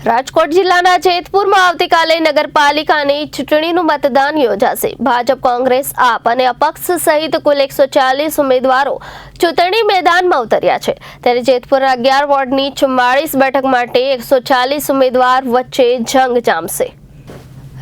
રાજકોટ જિલ્લાના જેતપુરમાં આવતીકાલે નગરપાલિકાની ચૂંટણીનું મતદાન યોજાશે। ભાજપ, કોંગ્રેસ, આપ અને અપક્ષ સહિત કુલ 140 ઉમેદવારો ચૂંટણી મેદાનમાં ઉતર્યા છે। ત્યારે જેતપુરના 11 વોર્ડની 44 બેઠક માટે 140 ઉમેદવાર વચ્ચે જંગ જામશે।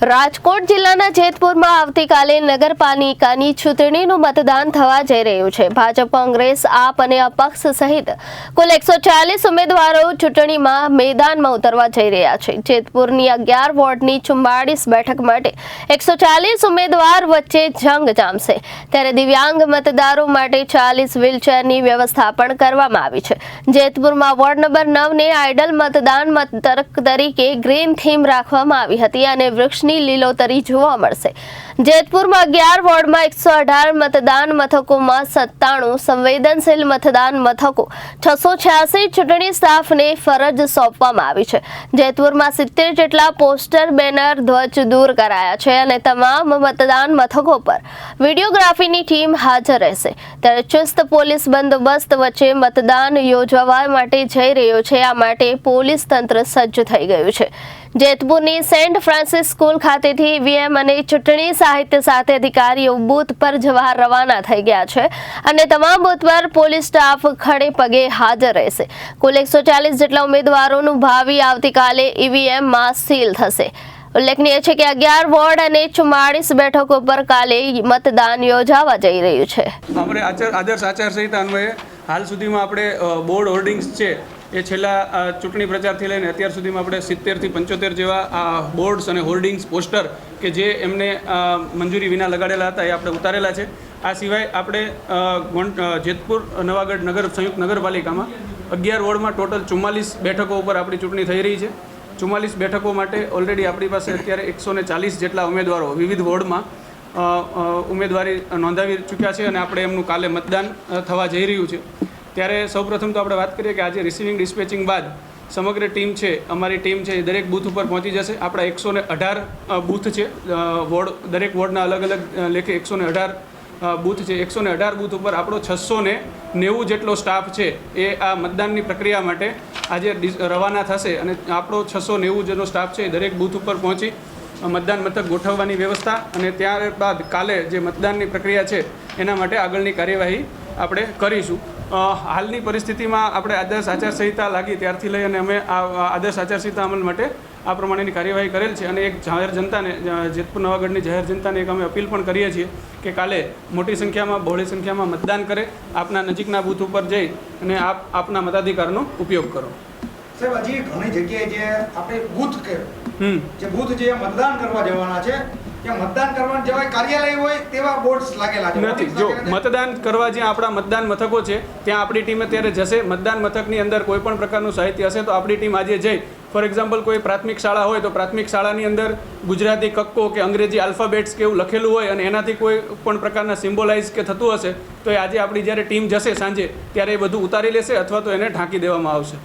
રાજકોટ જિલ્લાના જેતપુરમાં આવતીકાલે નગરપાલિકાની ચૂંટણીનું મતદાન થવા જઈ રહ્યું છે। ભાજપ, કોંગ્રેસ, આપ અને અપક્ષ સહિત કુલ 140 ઉમેદવારો ચૂંટણીમાં મેદાનમાં ઉતરવા જઈ રહ્યા છે। જેતપુરની 11 વોર્ડની 44 બેઠક માટે 140 ઉમેદવાર વચ્ચે જંગ જામશે। ત્યારે દિવ્યાંગ મતદારો માટે 40 વ્હીલચેરની વ્યવસ્થા પણ કરવામાં આવી છે। જેતપુરમાં વોર્ડ નંબર 9 ને આઈડલ મતદાન મથક તરીકે ગ્રીન થીમ રાખવામાં આવી હતી અને વૃક્ષની લીલોતરી જોવા મળશે। જેતપુરમાં 11 વોર્ડમાં 118 મતદાન મથકોમાં 97 સંવેદનશીલ મતદાન મથકો 686 ચૂંટણી સ્ટાફને ફરજ સોંપવામાં આવી છે। જેતપુરમાં 70 જેટલા પોસ્ટર, બેનર, ધ્વજ દૂર કરાયા છે અને તમામ મતદાન મથકો પર વિડીયોગ્રાફીની ટીમ હાજર રહેશે। ત્યારે ચુસ્ત પોલીસ બંદોબસ્ત વચ્ચે મતદાન યોજવા માટે જઈ રહ્યો છે। આ માટે પોલીસ તંત્ર સજ્જ થઈ ગયું છે। જેતપુરની સેન્ટ ફ્રાન્સિસ સ્કૂલ ખાતેથી ઈવીએમ અને ચૂંટણી સાહિત્ય સાથે અધિકારીઓ બૂથ પર જવા રવાના થઈ ગયા છે અને તમામ બૂથ પર પોલીસ સ્ટાફ ખડે પગે હાજર રહેશે। કુલ 140 જેટલા ઉમેદવારોનું ભાવિ આવતીકાલે ઈવીએમમાં સીલ થશે। ઉલ્લેખનીય છે કે 11 વોર્ડ અને 44 બેઠકો પર કાલે મતદાન યોજાવા જઈ રહ્યું છે। આપણે આદર્શ આચારસંહિતા અન્વયે હાલ સુધીમાં આપણે બોર્ડ હોર્ડિંગ્સ છે એ છેલ્લા ચૂંટણી પ્રચારથી લઈને અત્યાર સુધીમાં આપણે 70 થી 75 જેવા બોર્ડ્સ અને હોર્ડિંગ્સ, પોસ્ટર કે જે એમને મંજૂરી વિના લગાડેલા હતા એ આપણે ઉતારેલા છે। આ સિવાય આપણે જેતપુર નવાગઢ નગર સંયુક્ત નગરપાલિકામાં 11 વોર્ડમાં ટોટલ 44 બેઠકો ઉપર આપણી ચૂંટણી થઈ રહી છે। 44 બેઠકો માટે ઓલરેડી આપણી પાસે અત્યારે 140 જેટલા ઉમેદવારો વિવિધ વોર્ડમાં ઉમેદવારી નોંધાવી ચૂક્યા છે અને આપણે એમનું કાલે મતદાન થવા જઈ રહ્યું છે। ત્યારે સૌપ્રથમ તો આપણે વાત કરીએ કે આજે રિસીવિંગ ડિસ્પેચિંગ બાદ સમગ્ર ટીમ છે, અમારી ટીમ છે એ દરેક બૂથ ઉપર પહોંચી જશે। આપણા 118 બૂથ છે, વોર્ડ દરેક વોર્ડના અલગ અલગ લેખે 118 બૂથ છે। 118 બૂથ ઉપર આપણો 690 જેટલો સ્ટાફ છે એ આ મતદાનની પ્રક્રિયા માટે આજે રવાના થશે અને આપણો 690 જેટલો સ્ટાફ છે એ દરેક બૂથ ઉપર પહોંચી મતદાન મથક ગોઠવવાની વ્યવસ્થા અને ત્યારબાદ કાલે જે મતદાનની પ્રક્રિયા છે એના માટે આગળની કાર્યવાહી આપણે કરીશું। હાલની પરિસ્થિતિમાં આપણે આદર્શ આચારસંહિતા લાગી ત્યારથી લઈ અને અમે આ આદર્શ આચારસંહિતા અમલ માટે આ પ્રમાણેની કાર્યવાહી કરેલ છે અને એક જાહેર જનતાને, જેતપુર નવાગઢની જાહેર જનતાને એક અમે અપીલ પણ કરીએ છીએ કે કાલે મોટી સંખ્યામાં, બહોળી સંખ્યામાં મતદાન કરે, આપના નજીકના બૂથ ઉપર જઈ અને આપના મતાધિકારનો ઉપયોગ કરો। સાહેબ, હજી ઘણી જગ્યાએ જે આપણે બૂથ કે જે બૂથ જે મતદાન કરવા જવાના છે ત્યાં મતદાન કરવા જેવા કાર્યાલય હોય તેવા બોર્ડ્સ લાગેલા છે નથી। જો મતદાન કરવા જ્યાં આપણા મતદાન મથકો છે ત્યાં આપણી ટીમ અત્યારે જશે। મતદાન મથકની અંદર કોઈ પણ પ્રકારનું સાહિત્ય હશે તો આપણી ટીમ આજે જઈ, ફોર એક્ઝામ્પલ કોઈ પ્રાથમિક શાળા હોય તો પ્રાથમિક શાળાની અંદર ગુજરાતી કક્કો કે અંગ્રેજી આલ્ફાબેટ્સ કે એવું લખેલું હોય અને એનાથી કોઈ પણ પ્રકારના સિમ્બોલાઇઝ કે થતું હશે તો એ આજે આપણી જ્યારે ટીમ જશે સાંજે ત્યારે એ બધું ઉતારી લેશે અથવા તો એને ઢાંકી દેવામાં આવશે।